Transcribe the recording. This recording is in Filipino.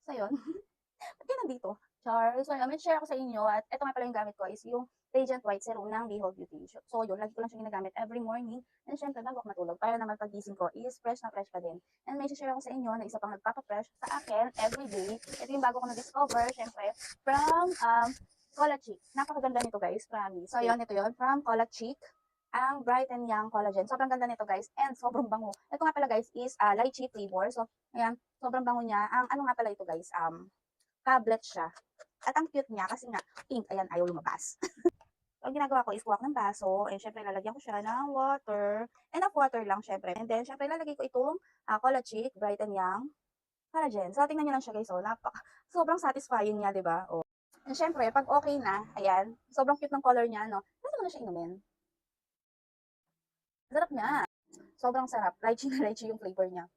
So yun, ba't kayo nandito? Char. So yun, may share ako sa inyo at eto nga pala yung gamit ko is yung Radiant White Serum ng Behold Beauty. So yun, lagi ko lang siyang ginagamit every morning. And syempre, bago ako matulog, para naman pagising ko is fresh na fresh pa din. And may share ako sa inyo na isa pang nagpapa-fresh sa akin every day. Ito yung bago ko na-discover, syempre, from Cola Chic. Napakaganda nito guys, promise. So yun, ito yun, from Cola Chic ang Bright and Young Collagen. Sobrang ganda nito guys and sobrang bango. Ito nga pala guys is lychee flavor. So, ayan, sobrang bango niya. Ang ano nga pala ito guys, tablet siya. At ang cute niya kasi nga pink, ayan, ayaw lumabas. So, ang ginagawa ko is kuha ko ng baso and syempre lalagyan ko siya ng water. Enough water lang syempre. And then syempre lalagay ko itong Cola Chic, Bright and Young Collagen. So, tingnan niyo lang siya guys. So, sobrang satisfying niya, di ba? Oh. And syempre, pag okay na, ayan, sobrang cute ng color niya, no? Pwede mo na siya inumin. Sarap niya. Sobrang sarap. Lychee na lychee yung flavor niya.